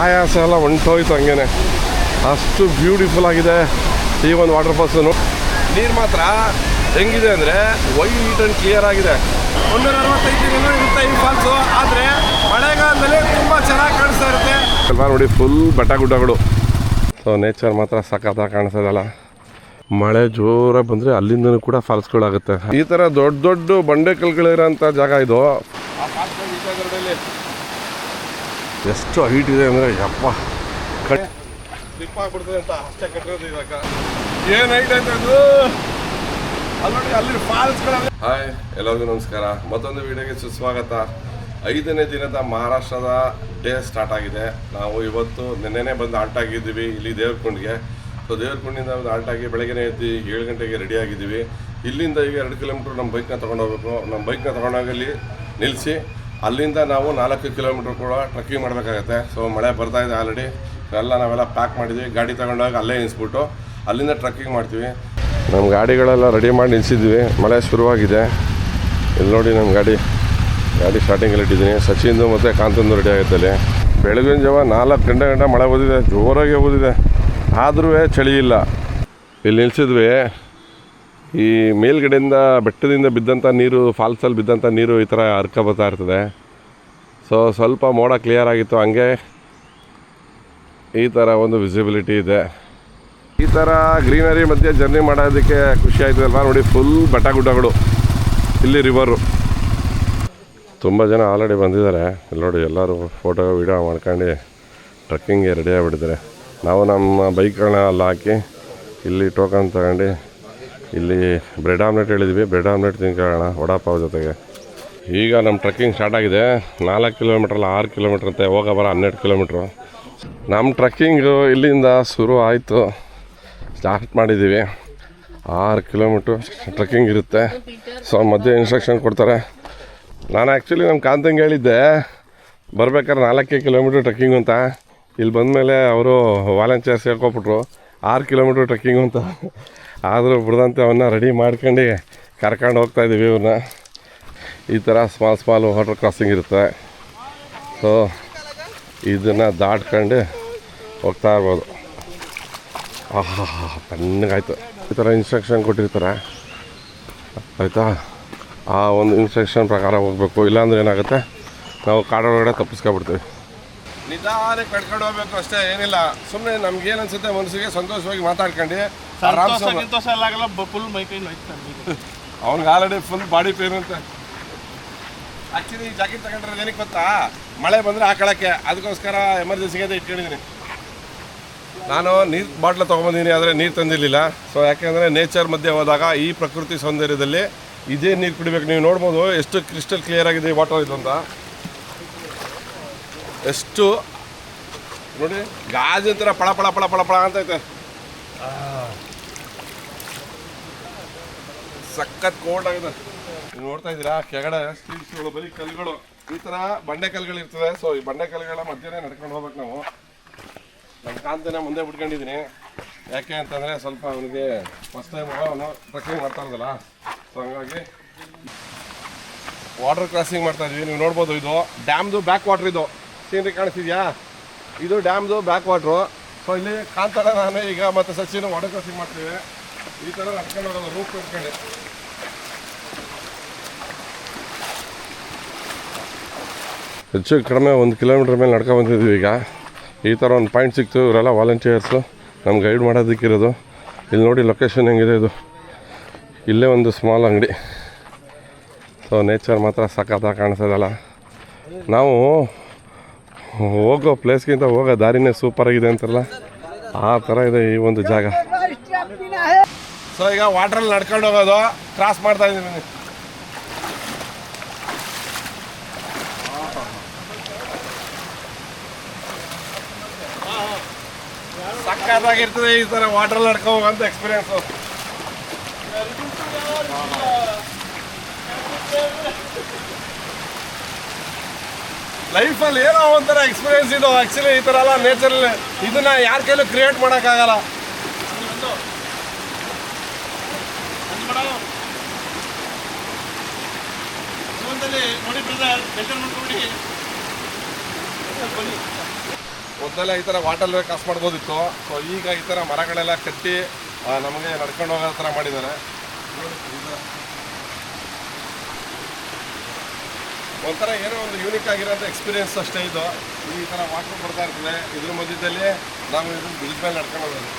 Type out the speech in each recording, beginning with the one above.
ಆಯಾಸ ಎಲ್ಲ ಹೊಂಟೋಯ್ತು ಹಂಗೇನೆ. ಅಷ್ಟು ಬ್ಯೂಟಿಫುಲ್ ಆಗಿದೆ ಈ ಒಂದು ವಾಟರ್ ಫಾಲ್ಸು. ನೀರು ಮಾತ್ರ ಹೆಂಗಿದೆ ಅಂದರೆ ವೈಟ್ ಆ್ಯಂಡ್ ಕ್ಲಿಯರ್ ಆಗಿದೆ. 165 ಇರುತ್ತೆ ಈ ಫಾಲ್ಸು, ಆದರೆ ಮಳೆಗಾಲದಲ್ಲಿ ತುಂಬ ಚೆನ್ನಾಗಿ ಕಾಣಿಸ್ತಾ ಇರುತ್ತೆ ಅಲ್ವಾ. ನೋಡಿ ಫುಲ್ ಬೆಟ್ಟ ಗುಡ್ಡಗಳು. ಸೊ ನೇಚರ್ ಮಾತ್ರ ಸಖತ್ತಾಗಿ ಕಾಣಿಸ್ತದಲ್ಲ. ಮಳೆ ಜೋರಾಗಿ ಬಂದರೆ ಅಲ್ಲಿಂದನೂ ಕೂಡ ಫಾಲ್ಸ್ಗಳಾಗುತ್ತೆ. ಈ ಥರ ದೊಡ್ಡ ದೊಡ್ಡ ಬಂಡೆ ಕಲ್ಗಳಿರೋಂಥ ಜಾಗ ಇದು. ಎಷ್ಟು ಹೈಟ್ ಇದೆ ಅಂದರೆ ಯಪ್ಪ ಸ್ಲಿಪ್ ಆಗ್ಬಿಡ್ತದೆ ಅಂತ ಅಷ್ಟೇ ಕಟ್ಟಿರೋದು ಇವಾಗ. ಏನು ಹೈಟ್ ಆಯ್ತು ಅದು ಅಲ್ಲಿ ನೋಡಿ, ಅಲ್ಲಿ ಫಾಲ್ಸ್ಗಳಲ್ಲಿ. ಹಾಯ್ ಎಲ್ಲರಿಗೂ ನಮಸ್ಕಾರ, ಮತ್ತೊಂದು ವಿಡಿಯೋಗೆ ಸುಸ್ವಾಗತ. 5ನೇ ದಿನದ ಮಹಾರಾಷ್ಟ್ರದ ಡೇ ಸ್ಟಾರ್ಟ್ ಆಗಿದೆ. ನಾವು ಇವತ್ತು ನಿನ್ನೆನೇ ಬಂದು ಆಲ್ಟ್ ಆಗಿದ್ದೀವಿ ಇಲ್ಲಿ ದೇವರಕುಂಡ್ಗೆ. ಸೊ ದೇವರಕುಂಡಿಂದ ಒಂದು ಆಲ್ಟ್ ಆಗಿ ಬೆಳಗ್ಗೆ ಎದ್ದು 7 ಗಂಟೆಗೆ ರೆಡಿ ಆಗಿದ್ದೀವಿ. ಇಲ್ಲಿಂದ ಈಗ 2 ಕಿಲೋಮೀಟ್ರ್ ನಮ್ಮ ಬೈಕ್ನ ತೊಗೊಂಡು ಹೋಗ್ಬೇಕು. ನಮ್ಮ ಬೈಕ್ನ ತೊಗೊಂಡೋಗಲ್ಲಿ ನಿಲ್ಲಿಸಿ ಅಲ್ಲಿಂದ ನಾವು 4 ಕಿಲೋಮೀಟ್ರ್ ಕೂಡ ಟ್ರಕ್ಕಿಂಗ್ ಮಾಡಬೇಕಾಗತ್ತೆ. ಸೊ ಮಳೆ ಬರ್ತಾಯಿದೆ ಆಲ್ರೆಡಿ. ನಾವೆಲ್ಲ ಪ್ಯಾಕ್ ಮಾಡಿದ್ವಿ. ಗಾಡಿ ತೊಗೊಂಡೋಗಿ ಅಲ್ಲೇ ನಿಲ್ಲಿಸ್ಬಿಟ್ಟು ಅಲ್ಲಿಂದ ಟ್ರಕ್ಕಿಂಗ್ ಮಾಡ್ತೀವಿ. ನಮ್ಮ ಗಾಡಿಗಳೆಲ್ಲ ರೆಡಿ ಮಾಡಿ ನಿಲ್ಲಿಸಿದ್ವಿ. ಮಳೆ ಶುರುವಾಗಿದೆ. ಇಲ್ಲಿ ನೋಡಿ ನಮ್ಮ ಗಾಡಿ ಸ್ಟಾರ್ಟಿಂಗಲ್ಲಿ ಇಟ್ಟಿದ್ದೀನಿ. ಸಚಿನ್ದು ಮತ್ತು ಕಾಂತಂದು ರೆಡಿ ಆಗುತ್ತೆ ಅಲ್ಲಿ. ಬೆಳಗಿನ ಜಾವ 4 ಗಂಟೆ ಮಳೆ ಓದಿದೆ, ಜೋರಾಗಿ ಓದಿದೆ, ಆದರೂ ಚಳಿ ಇಲ್ಲ. ಇಲ್ಲಿ ನಿಲ್ಲಿಸಿದ್ವಿ. ಈ ಮೇಲ್ಗಡೆಯಿಂದ ಬೆಟ್ಟದಿಂದ ಬಿದ್ದಂಥ ನೀರು, ಫಾಲ್ಸಲ್ಲಿ ಬಿದ್ದಂಥ ನೀರು ಈ ಥರ ಹರ್ಕ ಬರ್ತಾ ಇರ್ತದೆ. ಸೊ ಸ್ವಲ್ಪ ಮೋಡ ಕ್ಲಿಯರ್ ಆಗಿತ್ತು, ಹಂಗೆ ಈ ಥರ ಒಂದು ವಿಸಿಬಿಲಿಟಿ ಇದೆ. ಈ ಥರ ಗ್ರೀನರಿ ಮಧ್ಯೆ ಜರ್ನಿ ಮಾಡೋದಕ್ಕೆ ಖುಷಿ ಆಯ್ತದಲ್ವ. ನೋಡಿ ಫುಲ್ ಬೆಟ್ಟ ಗುಡ್ಡಗಳು, ಇಲ್ಲಿ ರಿವರು. ತುಂಬ ಜನ ಆಲ್ರೆಡಿ ಬಂದಿದ್ದಾರೆ. ಇಲ್ಲಿ ನೋಡಿ ಎಲ್ಲರೂ ಫೋಟೋ ವೀಡಿಯೋ ಮಾಡ್ಕೊಂಡು ಟ್ರಕ್ಕಿಂಗ್ಗೆ ರೆಡಿ ಆಗಿಬಿಟ್ಟಿದ್ದಾರೆ. ನಾವು ನಮ್ಮ ಬೈಕ್ಗಳನ್ನ ಅಲ್ಲಿ ಹಾಕಿ ಇಲ್ಲಿ ಟೋಕನ್ ತಗೊಂಡು ಇಲ್ಲಿ ಬ್ರೆಡ್ ಆಮ್ಲೆಟ್ ಹೇಳಿದ್ವಿ. ಬ್ರೆಡ್ ಆಮ್ಲೆಟ್ ತಿನ್ಕೊಳ್ಳೋಣ ವಡಾಪಾವ್ ಜೊತೆಗೆ. ಈಗ ನಮ್ಮ ಟ್ರಕ್ಕಿಂಗ್ ಸ್ಟಾರ್ಟ್ ಆಗಿದೆ. 4 ಕಿಲೋಮೀಟ್ರಲ್ಲ 6 ಕಿಲೋಮೀಟ್ರ್ ಅಂತೆ, ಹೋಗ ಬರ 12 ಕಿಲೋಮೀಟ್ರು. ನಮ್ಮ ಟ್ರಕ್ಕಿಂಗು ಇಲ್ಲಿಂದ ಶುರು ಆಯಿತು, ಸ್ಟಾರ್ಟ್ ಮಾಡಿದ್ದೀವಿ. 6 ಕಿಲೋಮೀಟ್ರು ಟ್ರಕ್ಕಿಂಗ್ ಇರುತ್ತೆ. ಸೊ ಮಧ್ಯೆ ಇನ್ಸ್ಟ್ರಕ್ಷನ್ ಕೊಡ್ತಾರೆ. ನಾನು ಆ್ಯಕ್ಚುಲಿ ನಮ್ಮ ಕಾಂತಂಗೆ ಹೇಳಿದ್ದೆ ಬರ್ಬೇಕಾದ್ರೆ 4 ಕಿಲೋಮೀಟ್ರ್ ಟ್ರಕ್ಕಿಂಗು ಅಂತ. ಇಲ್ಲಿ ಬಂದಮೇಲೆ ಅವರು ವಾಲಂಟಿಯರ್ಸ್ ಹೇಳ್ಕೊಬಿಟ್ರು 6 ಕಿಲೋಮೀಟ್ರ್ ಟ್ರಕ್ಕಿಂಗು ಅಂತ. ಆದರೂ ಬಿಡದಂತೆ ಅವನ್ನ ರೆಡಿ ಮಾಡ್ಕೊಂಡು ಕರ್ಕೊಂಡು ಹೋಗ್ತಾಯಿದ್ದೀವಿ ಇವ್ರನ್ನ. ಈ ಥರ ಸ್ಮಾಲ್ ವಾಟರ್ ಕ್ರಾಸಿಂಗ್ ಇರುತ್ತೆ. ಸೊ ಇದನ್ನು ದಾಟ್ಕೊಂಡು ಹೋಗ್ತಾ ಇರ್ಬೋದು. ತಣ್ಣಗಾಯ್ತು. ಈ ಥರ ಇನ್ಸ್ಟ್ರಕ್ಷನ್ ಕೊಟ್ಟಿರ್ತಾರೆ ಆಯಿತಾ. ಆ ಒಂದು ಇನ್ಸ್ಟ್ರಕ್ಷನ್ ಪ್ರಕಾರ ಹೋಗಬೇಕು. ಇಲ್ಲಾಂದ್ರೆ ಏನಾಗುತ್ತೆ, ನಾವು ಕಾಡೊಳಗಡೆ ತಪ್ಪಿಸ್ಕೊಬಿಡ್ತೀವಿ. ನಿಧಾನಕ್ಕೆ ಕಟ್ಕೊಂಡು ಹೋಗ್ಬೇಕು ಅಷ್ಟೇ, ಏನಿಲ್ಲ. ಸುಮ್ಮನೆ ನಮ್ಗೇನು ಅನ್ಸುತ್ತೆ ಮನಸ್ಸಿಗೆ ಸಂತೋಷವಾಗಿ ಮಾತಾಡ್ಕೊಂಡು ಅವ್ನಿಗೆ ಆಲ್ರೆಡಿ ಫುಲ್ ಬಾಡಿ ಪೇನ್ ಅಂತ. ಆ್ಯಕ್ಚುಲಿ ಈ ಜಾಕೆಟ್ ತಗೊಂಡ್ರೆ ಏನಕ್ಕೆ ಗೊತ್ತಾ, ಮಳೆ ಬಂದರೆ ಹಾಕೊಳ್ಳೋಕ್ಕೆ. ಅದಕ್ಕೋಸ್ಕರ ಎಮರ್ಜೆನ್ಸಿಗೆ ಅಂತ ಇಟ್ಕೊಂಡಿದ್ದೀನಿ. ನಾನು ನೀರು ಬಾಟ್ಲ ತೊಗೊಂಬಂದಿದ್ದೀನಿ, ಆದರೆ ನೀರು ತಂದಿರಲಿಲ್ಲ. ಸೊ ಯಾಕೆಂದರೆ ನೇಚರ್ ಮಧ್ಯೆ ಹೋದಾಗ ಈ ಪ್ರಕೃತಿ ಸೌಂದರ್ಯದಲ್ಲಿ ಇದೇ ನೀರು ಕುಡಿಬೇಕು. ನೀವು ನೋಡ್ಬೋದು ಎಷ್ಟು ಕ್ರಿಸ್ಟಲ್ ಕ್ಲಿಯರ್ ಆಗಿದೆ ಈ ವಾಟರ್ ಇದು ಅಂತ. ಎಷ್ಟು ನೋಡಿ, ಗಾಜಿನ ಥರ ಪಳ ಪಳ ಪಳ ಪಳ ಪಳ ಅಂತೈತೆ. ಸಖತ್ ಕೋಲ್ಡ್ ಆಗಿದೆ. ನೀವು ನೋಡ್ತಾ ಇದ್ದೀರಾ ಕೆಳಗಡೆ ಸ್ಟೀಲ್ಸ್ಗಳು, ಬರೀ ಕಲ್ಲುಗಳು, ಈ ಥರ ಬಂಡೆ ಕಲ್ಲುಗಳು ಇರ್ತದೆ. ಸೊ ಈ ಬಂಡೆ ಕಲ್ಲುಗಳ ಮಧ್ಯೆ ನಡ್ಕೊಂಡು ಹೋಗ್ಬೇಕು ನಾವು. ನಮ್ಮ ಕಾಂತನ ಮುಂದೆ ಬಿಟ್ಕೊಂಡಿದ್ದೀನಿ. ಯಾಕೆ ಅಂತಂದರೆ ಸ್ವಲ್ಪ ಅವನಿಗೆ ಫಸ್ಟ್ ಟೈಮ್ ಅವನು ಟ್ರಕ್ಕಿಂಗ್ ಮಾಡ್ತಾ ಇರೋದಲ್ಲ. ಸೊ ಹಂಗಾಗಿ ವಾಟರ್ ಕ್ರಾಸಿಂಗ್ ಮಾಡ್ತಾ ಇದ್ವಿ. ನೀವು ನೋಡ್ಬೋದು ಇದು ಡ್ಯಾಮ್ದು ಬ್ಯಾಕ್ ವಾಟ್ರ್. ಇದು ಸೀನರಿ ಕಾಣಿಸ್ತಿದ್ಯಾ, ಇದು ಡ್ಯಾಮ್ದು ಬ್ಯಾಕ್ ವಾಟ್ರು. ಸೊ ಇಲ್ಲಿ ಕಾಂತಾರ ನಾನು ಈಗ ಮತ್ತು ಸಚಿನ್ ವಾಟರ್ ಕ್ರಾಸಿಂಗ್ ಮಾಡ್ತೀವಿ. ಈ ಥರ ನಡ್ಕೊಂಡು ಹೋಗೋದು ರೂಟ್ ಕಟ್ಕೊಂಡು. ಹೆಚ್ಚು ಕಡಿಮೆ 1 ಕಿಲೋಮೀಟ್ರ್ ಮೇಲೆ ನಡ್ಕೊಂಡು ಬಂದಿದ್ವಿ. ಈಗ ಈ ಥರ ಒಂದು ಪಾಯಿಂಟ್ ಸಿಕ್ತು. ಇವರೆಲ್ಲ ವಾಲಂಟಿಯರ್ಸು ನಮ್ಗೆ ಗೈಡ್ ಮಾಡೋದಕ್ಕಿರೋದು. ಇಲ್ಲಿ ನೋಡಿ ಲೊಕೇಶನ್ ಹೆಂಗಿದೆ. ಇದು ಇಲ್ಲೇ ಒಂದು ಸ್ಮಾಲ್ ಅಂಗಡಿ. ಸೊ ನೇಚರ್ ಮಾತ್ರ ಸಖತ್ತಾಗಿ ಕಾಣಿಸೋದಲ್ಲ. ನಾವು ಹೋಗೋ ಪ್ಲೇಸ್ಗಿಂತ ಹೋಗೋ ದಾರಿನೇ ಸೂಪರಾಗಿದೆ ಅಂತಾರಲ್ಲ, ಆ ಥರ ಇದೆ ಈ ಒಂದು ಜಾಗ. ಸೊ ಈಗ ವಾಟ್ರಲ್ಲಿ ನಡ್ಕೊಂಡು ಹೋಗೋದು, ಕ್ರಾಸ್ ಮಾಡ್ತಾ ಇದ್ದೀನಿ. ಸಕ್ಕತ್ತಾಗಿರ್ತದೆ ಈ ಥರ ವಾಟ್ರಲ್ಲಿ ನಡ್ಕೊಂಡು ಹೋಗೋಂಥ ಎಕ್ಸ್ಪೀರಿಯನ್ಸು. ಲೈಫಲ್ಲಿ ಏನೋ ಒಂಥರ ಎಕ್ಸ್ಪೀರಿಯನ್ಸ್ ಇದು. ಆ್ಯಕ್ಚುಲಿ ಈ ಥರ ಎಲ್ಲ ನೇಚರಲ್ಲಿ ಇದನ್ನು ಯಾರ ಕೈಲೂ ಕ್ರಿಯೇಟ್ ಮಾಡೋಕ್ಕಾಗಲ್ಲ. ಮೊದಲೆಲ್ಲ ಈ ಥರ ವಾಟರ್ ಕ್ರಾಸ್ ಮಾಡ್ಬೋದಿತ್ತು. ಸೊ ಈಗ ಈ ಥರ ಮರಗಳೆಲ್ಲ ಕಟ್ಟಿ ನಮಗೆ ನಡ್ಕೊಂಡು ಹೋಗೋ ಥರ ಮಾಡಿದ್ದಾರೆ. ಒಂಥರ ಏನೋ ಒಂದು ಯೂನಿಕ್ ಆಗಿರೋಂಥ ಎಕ್ಸ್ಪೀರಿಯನ್ಸ್ ಅಷ್ಟೇ ಇದು. ಈ ಥರ ವಾಟರ್ ಬರ್ತಾ ಇರ್ತದೆ, ಇದ್ರ ಮಧ್ಯದಲ್ಲಿ ನಾವು ಇದು ಬ್ರಿಡ್ಜ್ ಮೇಲೆ ನಡ್ಕೊಂಡು ಹೋಗೋದು.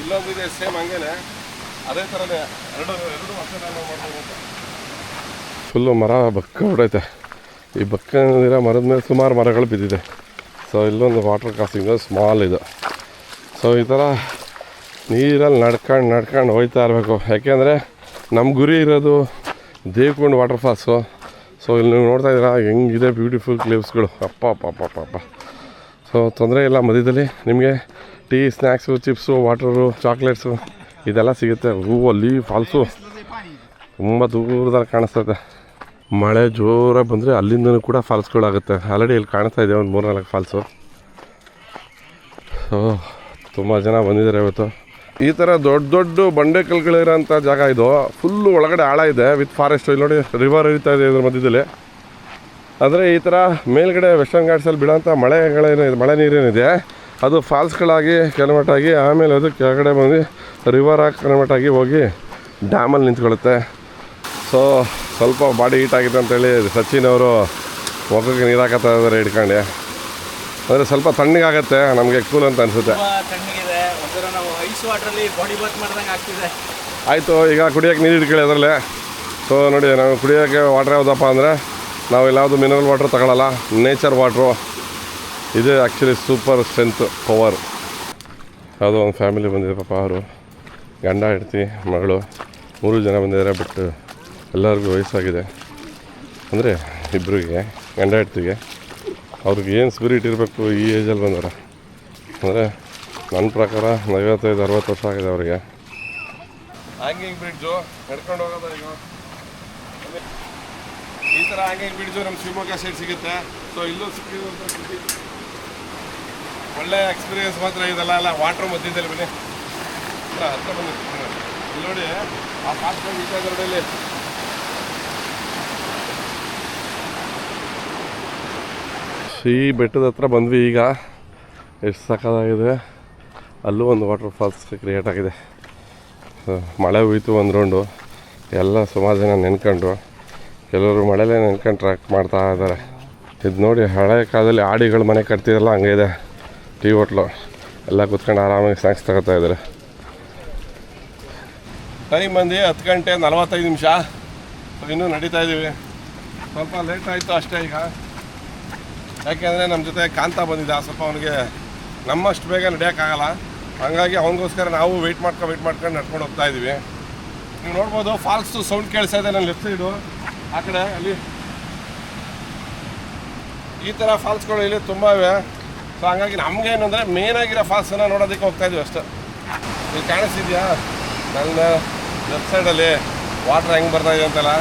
ಇಲ್ಲೊಂದಿದೆ ಸೇಮ್ ಹಂಗೇನೆ, ಅದೇ ಥರನೇ ಎರಡು ವರ್ಷ ನಾವು ಮಾಡ್ಬೋದು. ಫುಲ್ಲು ಮರ ಬಕ್ಕ ಹೊಡೈತೆ. ಈ ಬಕ್ಕ ಮರದ ಮೇಲೆ ಸುಮಾರು ಮರಗಳು ಬಿದ್ದಿದೆ. ಸೊ ಇಲ್ಲೊಂದು ವಾಟರ್ ಕ್ರಾಸಿಂಗು ಸ್ಮಾಲ್ ಇದು. ಸೊ ಈ ಥರ ನೀರಲ್ಲಿ ನಡ್ಕೊಂಡು ಹೋಗ್ತಾ ಇರಬೇಕು. ಯಾಕೆಂದರೆ ನಮ್ಮ ಗುರಿ ಇರೋದು ದೇವಕೊಂಡ ವಾಟರ್ ಫಾಲ್ಸು. ಸೊ ಇಲ್ಲಿ ನೀವು ನೋಡ್ತಾ ಇದ್ದೀರಾ ಹೆಂಗಿದೆ ಬ್ಯೂಟಿಫುಲ್ ಕ್ಲಿವ್ಸ್ಗಳು. ಅಪ್ಪ. ಸೊ ತೊಂದರೆ ಇಲ್ಲ, ಮಧ್ಯದಲ್ಲಿ ನಿಮಗೆ tea, snacks, chips, water, chocolates ಇದೆಲ್ಲ ಸಿಗುತ್ತೆ. ಅಲ್ಲಿ ಫಾಲ್ಸು ತುಂಬ ದೂರದಲ್ಲಿ ಕಾಣಿಸ್ತದೆ. ಮಳೆ ಜೋರಾಗಿ ಬಂದರೆ ಅಲ್ಲಿಂದನೂ ಕೂಡ ಫಾಲ್ಸ್ಗಳಾಗುತ್ತೆ. ಆಲ್ರೆಡಿ ಇಲ್ಲಿ ಕಾಣಿಸ್ತಾ ಇದೆ ಒಂದು 3-4 ಫಾಲ್ಸು. ಸೊ ತುಂಬ ಜನ ಬಂದಿದ್ದಾರೆ ಇವತ್ತು. ಈ ಥರ ದೊಡ್ಡ ಬಂಡೆ ಕಲ್ಗಳಿರೋಂಥ ಜಾಗ ಇದು. ಫುಲ್ಲು ಒಳಗಡೆ ಆಳ ಇದೆ ವಿತ್ ಫಾರೆಸ್ಟ್. ಇಲ್ಲಿ ನೋಡಿ ರಿವರ್ ಹರಿತಾ ಇದೆ ಇದ್ರ ಮಧ್ಯದಲ್ಲಿ. ಅಂದರೆ ಈ ಥರ ಮೇಲ್ಗಡೆ ವೆಸ್ಟರ್ನ್ ಘಾಟ್ಸಲ್ಲಿ ಬೀಳೋಂಥ ಮಳೆ ನೀರೇನಿದೆ ಅದು ಫಾಲ್ಸ್ಗಳಾಗಿ ಕನ್ವರ್ಟ್ ಆಗಿ ಆಮೇಲೆ ಅದು ಕೆಳಗಡೆ ಬಂದು ರಿವರ್ ಆಗಿ ಕನ್ವರ್ಟ್ ಆಗಿ ಹೋಗಿ ಡ್ಯಾಮಲ್ಲಿ ನಿಂತ್ಕೊಳ್ಳುತ್ತೆ. ಸೊ ಸ್ವಲ್ಪ ಬಾಡಿ ಹೀಟ್ ಆಗಿದೆ ಅಂತೇಳಿ ಸಚಿನ್ ಅವರು ಮೊಗಕ್ಕೆ ನೀರು ಹಾಕತ್ತಾ ಇದ್ದಾರೆ ಹಿಡ್ಕೊಂಡು. ಅಂದರೆ ಸ್ವಲ್ಪ ತಣ್ಣಗಾಗತ್ತೆ, ನಮಗೆ ಕೂಲ್ ಅಂತ ಅನಿಸುತ್ತೆ. ಆಯಿತು, ಈಗ ಕುಡಿಯೋಕ್ಕೆ ನೀರು ಇಟ್ಕೊಳ್ಳಿ ಅದರಲ್ಲೇ. ಸೊ ನೋಡಿ, ನಾವು ಕುಡಿಯೋಕ್ಕೆ ವಾಟ್ರ್ ಯಾವುದಪ್ಪ ಅಂದರೆ ನಾವು ಯಾವುದು ಮಿನರಲ್ ವಾಟ್ರ್ ತಗೊಳ್ಳಲ್ಲ, ನೇಚರ್ ವಾಟ್ರು. ಇದು ಆ್ಯಕ್ಚುಲಿ ಸೂಪರ್ ಸ್ಟ್ರೆಂತ್ ಪವರ್. ಯಾವುದೋ ಒಂದು ಫ್ಯಾಮಿಲಿ ಬಂದಿದೆ ಪಾಪ. ಅವರು ಗಂಡ ಹೆಂಡತಿ ಮಗಳು 3 ಜನ ಬಂದಿದ್ದಾರೆ. ಬಟ್ ಎಲ್ಲರಿಗೂ ವಯಸ್ಸಾಗಿದೆ. ಅಂದರೆ ಇಬ್ಬರಿಗೆ ಗಂಡ ಹೆಂಡತಿಗೆ ಅವ್ರಿಗೆ ಏನು ಸ್ಪಿರಿಟ್ ಇರಬೇಕು ಈ ಏಜಲ್ಲಿ ಬಂದವರ. ಅಂದರೆ ನನ್ನ ಪ್ರಕಾರ 55-60 ವರ್ಷ ಆಗಿದೆ ಅವರಿಗೆ. ಹ್ಯಾಂಗಿಂಗ್ ಬ್ರಿಡ್ಜು ನಡ್ಕೊಂಡು ಹೋಗೋದು. ಈಗ ಈ ಥರ ಹ್ಯಾಂಗಿಂಗ್ ಬ್ರಿಡ್ಜು ನಮ್ಮ ಶಿವಮೊಗ್ಗ ಸೈಡ್ ಸಿಗುತ್ತೆ. ಸೊ ಇಲ್ಲೂ ಸಿಕ್ಕಿದೆ. ಒಳ್ಳೆ ಎಕ್ಸ್ಪೀರಿಯನ್ಸ್ ಮಾತ್ರ ಇದೆಲ್ಲ ವಾಟ್ರ್ ಮಧ್ಯದಲ್ಲಿ ಬನ್ನಿ ಹತ್ರ ಬಂದು ಇಲ್ಲಿ ನೋಡಿ ಆ ಫಾಸ್ಟ್ ರೋಡಲ್ಲಿ ಈ ಬೆಟ್ಟದ ಹತ್ರ ಬಂದ್ವಿ. ಈಗ ಎಷ್ಟು ಸಕ್ಕತ್ತಾಗಿದೆ. ಅಲ್ಲೂ ಒಂದು ವಾಟರ್ ಫಾಲ್ಸ್ ಕ್ರಿಯೇಟ್ ಆಗಿದೆ. ಮಳೆ ಹೋಯ್ತು ಒಂದು ರೌಂಡು. ಎಲ್ಲ ಸುಮಾರು ಜನ ನೆನ್ಕೊಂಡ್ರು. ಕೆಲವರು ಮಳೆಲೇ ನೆನ್ಕೊಂಡು ಟ್ರ್ಯಾಕ್ ಮಾಡ್ತಾ ಇದ್ದಾರೆ. ಇದು ನೋಡಿ, ಹಳೆ ಕಾಲದಲ್ಲಿ ಆಡಿಗಳು ಮನೆ ಕಟ್ತಿರಲ್ಲ ಹಂಗೆ ಇದೆ. ಟೀ ಹೋಟ್ಲು ಎಲ್ಲ ಕೂತ್ಕೊಂಡು ಆರಾಮಾಗಿ ಸ್ನ್ಯಾಕ್ಸ್ ತಗೋತಾ ಇದ್ದಾರೆ. ಟೈಮ್ ಬಂದು 10 ಗಂಟೆ 45 ನಿಮಿಷ. ಇನ್ನೂ ನಡೀತಾ ಇದ್ದೀವಿ. ಸ್ವಲ್ಪ ಲೇಟ್ ಆಯಿತು ಅಷ್ಟೇ ಈಗ. ಯಾಕೆಂದರೆ ನಮ್ಮ ಜೊತೆ ಕಾಂತ ಬಂದಿದ್ದ. ಸ್ವಲ್ಪ ಅವನಿಗೆ ನಮ್ಮಷ್ಟು ಬೇಗ ನಡೆಯೋಕ್ಕಾಗಲ್ಲ. ಹಾಗಾಗಿ ಅವನಿಗೋಸ್ಕರ ನಾವು ವೆಯ್ಟ್ ಮಾಡ್ಕೊಂಡು ನಡ್ಕೊಂಡು ಹೋಗ್ತಾ ಇದ್ದೀವಿ. ನೀವು ನೋಡ್ಬೋದು ಫಾಲ್ಸು ಸೌಂಡ್ ಕೇಳಿಸ್ತಾ ಇದೆ ನನ್ನ ಲೆಫ್ಟ್ ಸೈಡು. ಆ ಕಡೆ ಅಲ್ಲಿ ಈ ಥರ ಫಾಲ್ಸ್ಗಳು ಇಲ್ಲಿ ತುಂಬ ಇವೆ. ಸೊ ಹಾಗಾಗಿ ನಮಗೇನಂದರೆ ಮೇನಾಗಿರೋ ಫಾಲ್ಸನ್ನು ನೋಡೋದಕ್ಕೆ ಹೋಗ್ತಾ ಇದ್ದೀವಿ ಅಷ್ಟೇ. ಇಲ್ಲಿ ಕಾಣಿಸ್ತಿದ್ಯಾ ನನ್ನ ಲೆಫ್ಟ್ ಸೈಡಲ್ಲಿ ವಾಟ್ರ್ ಹೆಂಗೆ ಬರ್ತಾ ಇದೆ ಅಂತಲ್ಲ,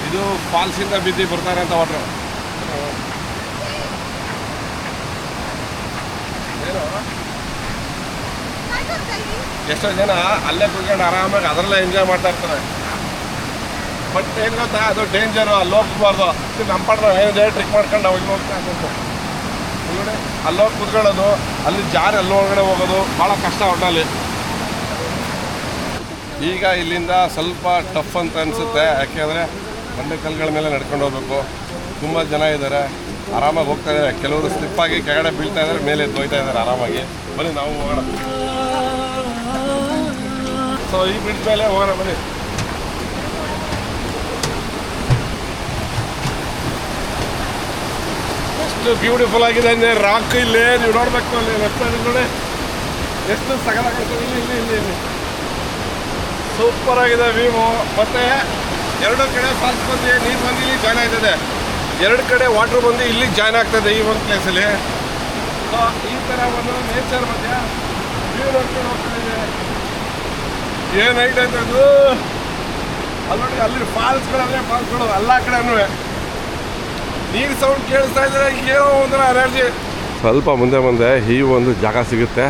ಇದು ಫಾಲ್ಸಿಂದ ಬಿದ್ದು ಬರ್ತಾರೆ ಅಂತ ವಾಟ್ರು. ಏನು ಎಷ್ಟೋ ಜನ ಅಲ್ಲೇ ಕುತ್ಕೊಂಡು ಆರಾಮಾಗಿ ಅದರಲ್ಲೇ ಎಂಜಾಯ್ ಮಾಡ್ತಾ ಇರ್ತಾರೆ. ಬಟ್ ಏನು ಗೊತ್ತಾ, ಅದು ಡೇಂಜರು. ಅಲ್ಲಿ ಹೋಗ್ಬಾರ್ದು. ನಮ್ಮ ಪಾಡ ನಾವು ಏನಿದೆ ಟ್ರಿಕ್ ಮಾಡ್ಕೊಂಡು ನಾವು ಇಲ್ಲಿ ಹೋಗ್ತಾ ಇರ್ಬೇಕು. ನೋಡಿ ಅಲ್ಲೋಗಿ ಕುತ್ಕೊಳ್ಳೋದು, ಅಲ್ಲಿ ಜಾರಿ ಅಲ್ಲಿ ಒಳಗಡೆ ಹೋಗೋದು ಭಾಳ ಕಷ್ಟ ಒಟ್ಟಲ್ಲಿ. ಈಗ ಇಲ್ಲಿಂದ ಸ್ವಲ್ಪ ಟಫ್ ಅಂತ ಅನಿಸುತ್ತೆ. ಯಾಕೆಂದರೆ ಬಂಡೆ ಕಲ್ಲುಗಳ ಮೇಲೆ ನಡ್ಕೊಂಡು ಹೋಗ್ಬೇಕು. ತುಂಬ ಜನ ಇದ್ದಾರೆ, ಆರಾಮಾಗಿ ಹೋಗ್ತಾ ಇದ್ದಾರೆ. ಕೆಲವರು ಸ್ಲಿಪ್ಪಾಗಿ ಕೆಳಗಡೆ ಬೀಳ್ತಾ ಇದ್ದಾರೆ, ಮೇಲೆ ಎದ್ದೋಯ್ತಾ ಇದ್ದಾರೆ ಆರಾಮಾಗಿ. ಬನ್ನಿ ನಾವು ಹೋಗೋಣ. ಸೊ ಈ ಬ್ರಿಡ್ಜ್ ಮೇಲೆ ಹೋಗೋಣ ಬನ್ನಿ. ಎಷ್ಟು ಬ್ಯೂಟಿಫುಲ್ ಆಗಿದೆ ಅಂದರೆ ರಾಕ್ ಇಲ್ಲಿ ನೀವು ನೋಡಬೇಕು. ಅಲ್ಲಿ ಲೆಫ್ಟ್ ಸೈಡ್ ನೋಡಿ ಎಷ್ಟು ಸಗಲಾಗುತ್ತೆ. ಇಲ್ಲಿ ಸೂಪರ್ ಆಗಿದೆ ವ್ಯೂ. ಮತ್ತು 2 ಕಡೆ ಫಾಲ್ಸ್ ಬಂದು ನೀರು ಬಂದು ಇಲ್ಲಿ ಜಾಯ್ನ್ ಆಗ್ತದೆ. 2 ಕಡೆ ವಾಟ್ರ್ ಬಂದು ಇಲ್ಲಿಗೆ ಜಾಯ್ನ್ ಆಗ್ತದೆ ಈ ಒಂದು ಪ್ಲೇಸಲ್ಲಿ. ಸೊ ಈ ಥರ ಒಂದು ನೇಚರ್ ಮಧ್ಯ ವ್ಯೂ ನೋಡ್ಕೊಂಡು ಹೋಗ್ತಾ ಇದೆ. ಏನು ಹೈಟ್ ಆಯ್ತು ಅದು. ಅಲ್ಲಿ ನೋಡಿ ಅಲ್ಲಿ ಫಾಲ್ಸ್ಗಳಲ್ಲೇ ಫಾಲ್ಸ್ಗಳು ಎಲ್ಲ ಕಡೆನೂ ನೀರು ಸೌಂಡ್ ಕೇಳಿಸ್ತಾ ಇದ್ರೆ ಏನೋ ಒಂಥರ ಎನರ್ಜಿ. ಸ್ವಲ್ಪ ಮುಂದೆ ಈ ಒಂದು ಜಾಗ ಸಿಗುತ್ತೆ.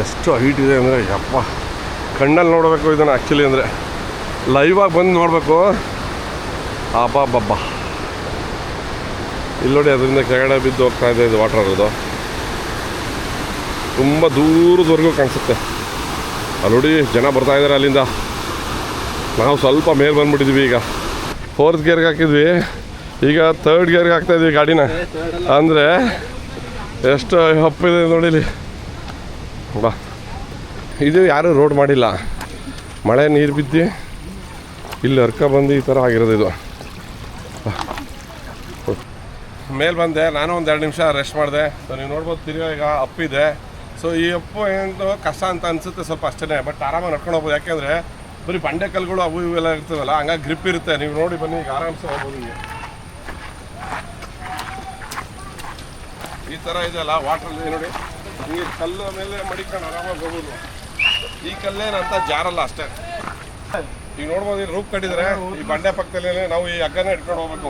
ಎಷ್ಟು ಹೈಟ್ ಇದೆ ಅಂದರೆ ಯಪ್ಪ ಕಣ್ಣಲ್ಲಿ ನೋಡಬೇಕು ಇದನ್ನು ಆ್ಯಕ್ಚುಲಿ ಅಂದರೆ ಲೈವಾಗಿ ಬಂದು ನೋಡಬೇಕು. ಅಬ್ಬಬ್ಬಬ್ಬ ಇಲ್ಲಿ ನೋಡಿ, ಅದರಿಂದ ಕೆಳಗಡೆ ಬಿದ್ದು ಹೋಗ್ತಾ ಇದೆ ಇದು ವಾಟರ್. ಅದು ತುಂಬ ದೂರದವರೆಗೂ ಕಾಣಿಸುತ್ತೆ. ಅಲ್ಲಿ ನೋಡಿ ಜನ ಬರ್ತಾ ಇದ್ದಾರೆ ಅಲ್ಲಿಂದ. ನಾವು ಸ್ವಲ್ಪ ಮೇಲೆ ಬಂದುಬಿಟ್ಟಿದ್ವಿ. ಈಗ 4th ಗೇರ್ಗೆ ಹಾಕಿದ್ವಿ, ಈಗ 3rd ಗೇರ್ಗೆ ಹಾಕ್ತಾಯಿದ್ವಿ ಗಾಡಿನ. ಅಂದರೆ ಎಷ್ಟು ಹಪ್ಪಿದೆ ನೋಡಿಲಿ. ಬಾ, ಇದು ಯಾರೂ ರೋಡ್ ಮಾಡಿಲ್ಲ, ಮಳೆ ನೀರು ಬಿದ್ದು ಇಲ್ಲಿ ಹರ್ಕ ಬಂದು ಈ ಥರ ಆಗಿರೋದು ಇದು. ಮೇಲೆ ಬಂದೆ ನಾನು, ಒಂದು 2 ನಿಮಿಷ ರೆಸ್ಟ್ ಮಾಡಿದೆ. ಸೊ ನೀವು ನೋಡ್ಬೋದು ತಿರ್ಗಾ ಈಗ ಅಪ್ಪಿದೆ. ಸೊ ಈ ಅಪ್ಪು ಏನು ಕಷ್ಟ ಅಂತ ಅನಿಸುತ್ತೆ ಸ್ವಲ್ಪ ಅಷ್ಟೇ, ಬಟ್ ಆರಾಮಾಗಿ ನಡ್ಕೊಂಡು ಹೋಗ್ಬೋದು. ಯಾಕೆಂದರೆ ಬರೀ ಬಂಡೆ ಕಲ್ಗಳು ಅವು ಇವೆಲ್ಲ ಇರ್ತವಲ್ಲ, ಹಂಗಾಗಿ ಗ್ರಿಪ್ ಇರುತ್ತೆ. ನೀವು ನೋಡಿ ಬನ್ನಿ, ಈಗ ಆರಾಮ್ಸೆ ಹೋಗ್ಬೋದು. ನಿಮಗೆ ಈ ಥರ ಇದೆಯಲ್ಲ ವಾಟ್ರಲ್ಲಿ ನೋಡಿ, ಹಿಂಗೆ ಕಲ್ಲು ಮೇಲೆ ಮಡಿಕೊಂಡು ಆರಾಮಾಗಿ ಹೋಗ್ಬೋದು. ಈ ಕಲ್ಲೇನಂತ ಜಾರಲ್ಲ ಅಷ್ಟೇ. ಈಗ ನೋಡ್ಬೋದು, ಇಲ್ಲಿ ರೂಪ್ ಕಟ್ಟಿದ್ರೆ ಈ ಬಂಡೆ ಪಕ್ಕದಲ್ಲಿ ನಾವು ಈ ಹಗ್ಗನ ಇಟ್ಕೊಂಡು ಹೋಗ್ಬೇಕು.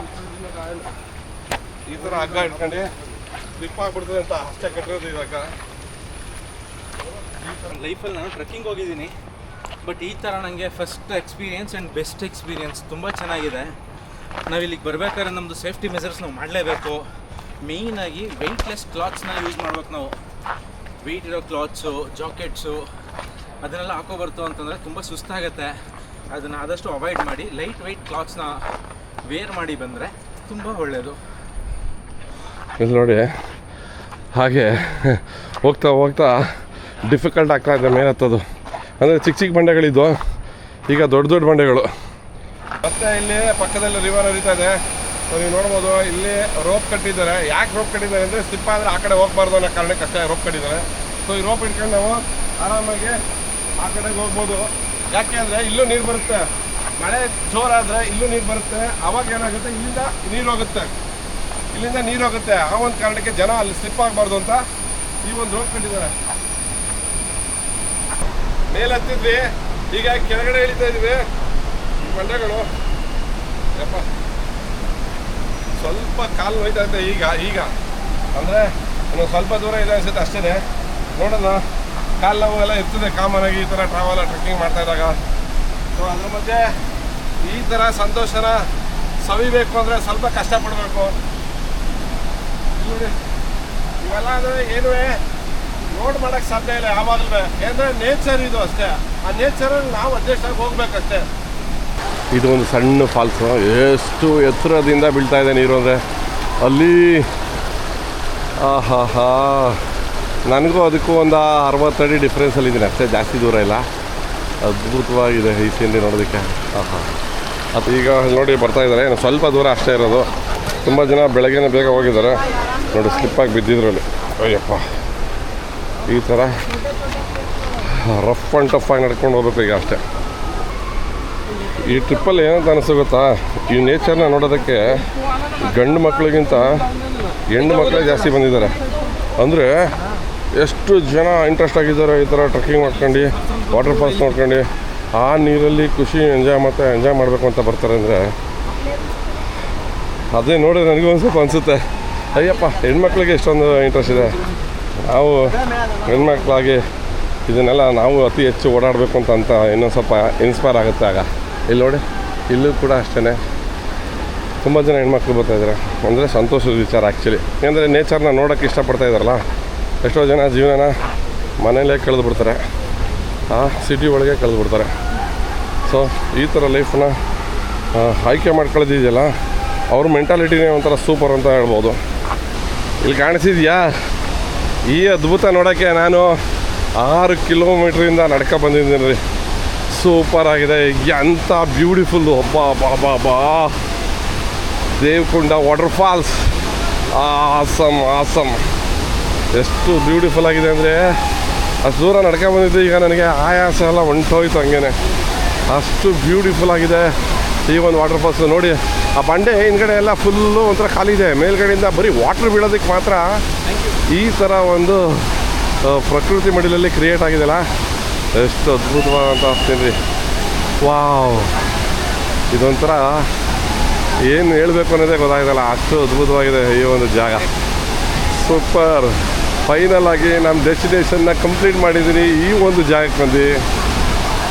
ಈ ಥರ ಹಗ್ಗ ಇಟ್ಕೊಂಡು ಸ್ಲಿಪ್ ಆಗ್ಬಿಡ್ತದೆ ಅಂತ ಅಷ್ಟೇ ಕಟ್ಟಿರೋದು ಇವಾಗ. ಲೈಫಲ್ಲಿ ನಾನು ಟ್ರೆಕ್ಕಿಂಗ್ ಹೋಗಿದ್ದೀನಿ, ಬಟ್ ಈ ಥರ ನನಗೆ first experience and best experience. ತುಂಬ ಚೆನ್ನಾಗಿದೆ. ನಾವು ಇಲ್ಲಿಗೆ ಬರಬೇಕಾದ್ರೆ ನಮ್ಮದು ಸೇಫ್ಟಿ ಮೆಸರ್ಸ್ ನಾವು ಮಾಡಲೇಬೇಕು. ಮೇಯ್ನಾಗಿ ವೆಯ್ಟ್ಲೆಸ್ ಕ್ಲಾತ್ಸ್ನ ಯೂಸ್ ಮಾಡ್ಬೇಕು ನಾವು. ವೆಯ್ಟ್ ಇರೋ ಕ್ಲಾತ್ಸು, ಜಾಕೆಟ್ಸು ಅದನ್ನೆಲ್ಲ ಹಾಕೋಬರ್ತು ಅಂತಂದರೆ ತುಂಬ ಸುಸ್ತಾಗುತ್ತೆ. ಅದನ್ನು ಆದಷ್ಟು ಅವಾಯ್ಡ್ ಮಾಡಿ ಲೈಟ್ ವೆಯ್ಟ್ ಕ್ಲಾತ್ಸ್ನ ವೇರ್ ಮಾಡಿ ಬಂದರೆ ತುಂಬ ಒಳ್ಳೆಯದು. ಇಲ್ಲಿ ನೋಡಿ, ಹಾಗೆ ಹೋಗ್ತಾ ಹೋಗ್ತಾ ಡಿಫಿಕಲ್ಟ್ ಆಗ್ತಾ ಇದೆ ಮೇಲೆ ಹತ್ತೋದು. ಅಂದರೆ ಚಿಕ್ಕ ಚಿಕ್ಕ ಬಂಡೆಗಳಿದ್ದು, ಈಗ ದೊಡ್ಡ ದೊಡ್ಡ ಬಂಡೆಗಳು. ಮತ್ತು ಇಲ್ಲಿ ಪಕ್ಕದಲ್ಲಿ ರಿವರ್ ಹರಿತಾ ಇದೆ. ಸೊ ನೀವು ನೋಡ್ಬೋದು, ಇಲ್ಲಿ ರೋಪ್ ಕಟ್ಟಿದ್ದಾರೆ. ಯಾಕೆ ರೋಪ್ ಕಟ್ಟಿದ್ದಾರೆ ಅಂದರೆ ಸ್ಲಿಪ್ ಆದರೆ ಆ ಕಡೆ ಹೋಗ್ಬಾರ್ದು ಅನ್ನೋ ಕಾರಣಕ್ಕೆ ಅಷ್ಟೇ ರೋಪ್ ಕಟ್ಟಿದ್ದಾರೆ. ಸೊ ಈ ರೋಪ್ ಇಟ್ಕೊಂಡು ನಾವು ಆರಾಮಾಗಿ ಆ ಕಡೆಗೆ ಹೋಗ್ಬೋದು. ಯಾಕೆ ಅಂದರೆ ಇಲ್ಲೂ ನೀರು ಬರುತ್ತೆ, ಮಳೆ ಜೋರಾದರೆ ಇಲ್ಲೂ ನೀರು ಬರುತ್ತೆ. ಅವಾಗ ಏನಾಗುತ್ತೆ, ಇಲ್ಲಿಂದ ನೀರು ಹೋಗುತ್ತೆ, ಆ ಒಂದು ಕಾರಣಕ್ಕೆ ಜನ ಅಲ್ಲಿ ಸ್ಲಿಪ್ ಆಗಬಾರ್ದು ಅಂತ ಈ ಒಂದು ರೋಪ್ ಕಟ್ಟಿದ್ದಾರೆ. ಮೇಲೆ ಹತ್ತಿದ್ವಿ, ಈಗ ಕೆಳಗಡೆ ಇಳಿತಾ ಇದ್ವಿ. ಬಂಡೆಗಳು ಯಪ್ಪ ಸ್ವಲ್ಪ ಕಾಲು ನೋಯ್ತಾ ಇದೆ ಈಗ ಅಂದರೆ ಇನ್ನೊಂದು ಸ್ವಲ್ಪ ದೂರ ಇದೆ ಅನ್ಸುತ್ತೆ ಅಷ್ಟೇ. ನೋಡೋಣ, ಕಾಲು ನೋವು ಎಲ್ಲ ಇರ್ತದೆ ಕಾಮನ್ ಆಗಿ ಈ ಥರ ಟ್ರೆಕ್ಕಿಂಗ್ ಮಾಡ್ತಾ ಇದ್ದಾಗ. ಸೊ ಅದ್ರ ಮಧ್ಯೆ ಈ ಥರ ಸಂತೋಷನ ಸವಿಬೇಕು ಅಂದರೆ ಸ್ವಲ್ಪ ಕಷ್ಟಪಡಬೇಕು. ನೋಡಿ, ಇವೆಲ್ಲ ಅಂದರೆ ಏನೂ ನೋಡ್ ಮಾಡೋಕ್ಕೆ ಸಾಧ್ಯ ಇಲ್ಲ ಯಾವಾಗಲೂ. ಏಕೆಂದರೆ ನೇಚರ್ ಇದು ಅಷ್ಟೇ. ಆ ನೇಚರಲ್ಲಿ ನಾವು ಅಡ್ಜಸ್ಟ್ ಆಗಿ ಹೋಗ್ಬೇಕಷ್ಟೇ. ಇದು ಒಂದು ಸಣ್ಣ ಫಾಲ್ಸು. ಎಷ್ಟು ಎತ್ತರದಿಂದ ಬೀಳ್ತಾ ಇದೆ ನೀರು ಅಂದರೆ ಅಲ್ಲಿ. ಆಹಾ, ನನಗೂ ಅದಕ್ಕೂ ಒಂದು 60 ಅಡಿ ಡಿಫ್ರೆನ್ಸಲ್ಲಿದ್ದೀನಿ ಅಷ್ಟೇ, ಜಾಸ್ತಿ ದೂರ ಇಲ್ಲ. ಅದ್ಭುತವಾಗಿದೆ ಈ ಸೀನ್ರಿ ನೋಡೋದಕ್ಕೆ. ಅದು ಈಗ ನೋಡಿ ಬರ್ತಾ ಇದ್ದಾರೆ, ಸ್ವಲ್ಪ ದೂರ ಅಷ್ಟೇ ಇರೋದು. ತುಂಬ ಜನ ಬೆಳಗ್ಗೆನೇ ಬೇಗ ಹೋಗಿದ್ದಾರೆ ನೋಡಿ, ಸ್ಲಿಪ್ಪಾಗಿ ಬಿದ್ದಿದ್ರಲ್ಲಿ. ಅಯ್ಯಪ್ಪ, ಈ ಥರ ರಫ್ ಆ್ಯಂಡ್ ಟಫ್ ಆಗಿ ನಡ್ಕೊಂಡು ಹೋಗ್ಬೇಕು ಈಗ ಅಷ್ಟೇ. ಈ ಟ್ರಿಪ್ಪಲ್ಲಿ ಏನಂತ ಅನಿಸ್ತು ಗೊತ್ತಾ, ಈ ನೇಚರ್ನ ನೋಡೋದಕ್ಕೆ ಗಂಡು ಮಕ್ಕಳಿಗಿಂತ ಹೆಣ್ಣು ಮಕ್ಕಳೇ ಜಾಸ್ತಿ ಬಂದಿದ್ದಾರೆ. ಅಂದರೆ ಎಷ್ಟು ಜನ ಇಂಟ್ರೆಸ್ಟ್ ಆಗಿದ್ದಾರೆ ಈ ಥರ ಟ್ರೆಕ್ಕಿಂಗ್ ಮಾಡ್ಕೊಂಡು, ವಾಟರ್ ಫಾಲ್ಸ್ ನೋಡ್ಕೊಂಡು, ಆ ನೀರಲ್ಲಿ ಖುಷಿ ಎಂಜಾಯ್ ಮಾಡಬೇಕು ಅಂತ ಬರ್ತಾರೆ. ಅಂದರೆ ಅದೇ ನೋಡಿ ನನಗೂ ಒಂದು ಸ್ವಲ್ಪ ಅನಿಸುತ್ತೆ, ಅಯ್ಯಪ್ಪ ಹೆಣ್ಮಕ್ಳಿಗೆ ಎಷ್ಟೊಂದು ಇಂಟ್ರೆಸ್ಟ್ ಇದೆ. ನಾವು ಹೆಣ್ಮಕ್ಳಾಗಿ ಇದನ್ನೆಲ್ಲ ನಾವು ಅತಿ ಹೆಚ್ಚು ಓಡಾಡಬೇಕು ಅಂತ ಇನ್ನೊಂದು ಸ್ವಲ್ಪ ಇನ್ಸ್ಪೈರ್ ಆಗುತ್ತೆ ಆಗ. ಇಲ್ಲಿ ನೋಡಿ, ಇಲ್ಲೂ ಕೂಡ ಅಷ್ಟೇ ತುಂಬ ಜನ ಹೆಣ್ಮಕ್ಳು ಬರ್ತಾಯಿದ್ದಾರೆ. ಅಂದರೆ ಸಂತೋಷದ ವಿಚಾರ ಆ್ಯಕ್ಚುಲಿ. ಅಂದರೆ ನೇಚರ್ನ ನೋಡೋಕ್ಕೆ ಇಷ್ಟಪಡ್ತಾ ಇದ್ದಾರಲ್ಲ, ಎಷ್ಟೋ ಜನ ಜೀವನ ಮನೆಯಲ್ಲೇ ಕಳೆದುಬಿಡ್ತಾರೆ, ಆ ಸಿಟಿ ಒಳಗೆ ಕಳೆದುಬಿಡ್ತಾರೆ. ಸೊ ಈ ಥರ ಲೈಫನ್ನ ಆಯ್ಕೆ ಮಾಡ್ಕೊಳ್ಳೋದಿದೆಯಲ್ಲ, ಅವ್ರ ಮೆಂಟಾಲಿಟಿನೇ ಒಂಥರ ಸೂಪರ್ ಅಂತ ಹೇಳ್ಬೋದು. ಇಲ್ಲಿ ಕಾಣಿಸಿದ್ಯಾ, ಈ ಅದ್ಭುತ ನೋಡೋಕ್ಕೆ ನಾನು 6 ಕಿಲೋಮೀಟ್ರಿಂದ ನಡ್ಕೊ ಬಂದಿದ್ದೀನಿ ರೀ. ಸೂಪರ್ ಆಗಿದೆ, ಎಂಥ ಬ್ಯೂಟಿಫುಲ್ಲು. ಬಾ ದೇವಕುಂಡ ವಾಟರ್ ಫಾಲ್ಸ್, ಆಸಮ್. ಎಷ್ಟು ಬ್ಯೂಟಿಫುಲ್ ಆಗಿದೆ ಅಂದರೆ, ಅಷ್ಟು ದೂರ ನಡ್ಕೊ ಬಂದಿದ್ದು ಈಗ ನನಗೆ ಆಯಾಸ ಎಲ್ಲ ಹೊಂಟೋಯ್ತು ಹಂಗೇ. ಅಷ್ಟು ಬ್ಯೂಟಿಫುಲ್ ಆಗಿದೆ ಈ ಒಂದು ವಾಟರ್ ಫಾಲ್ಸ್. ನೋಡಿ, ಆ ಬಂಡೆ ಹಿಂದ್ಗಡೆ ಎಲ್ಲ ಫುಲ್ಲು ಒಂಥರ ಖಾಲಿ ಇದೆ. ಮೇಲ್ಗಡೆಯಿಂದ ಬರೀ ವಾಟ್ರ್ ಬೀಳೋದಕ್ಕೆ ಮಾತ್ರ ಈ ಥರ ಒಂದು ಪ್ರಕೃತಿ ಮಡಿಲಲ್ಲಿ ಕ್ರಿಯೇಟ್ ಆಗಿದೆಯಲ್ಲ, ಎಷ್ಟು ಅದ್ಭುತವಾದಂಥ ಆಗ್ತೀನಿ ರೀ. ವಾವ್, ಇದೊಂಥರ ಏನು ಹೇಳಬೇಕು ಅನ್ನೋದೇ ಗೊತ್ತಾಗೋದಿಲ್ಲ, ಅಷ್ಟು ಅದ್ಭುತವಾಗಿದೆ ಈ ಒಂದು ಜಾಗ. ಸೂಪರ್. ಫೈನಲ್ ಆಗಿ ನಮ್ಮ ಡೆಸ್ಟಿನೇಷನ್ನ ಕಂಪ್ಲೀಟ್ ಮಾಡಿದ್ದೀನಿ. ಈ ಒಂದು ಜಾಗಕ್ಕೆ ಬಂದು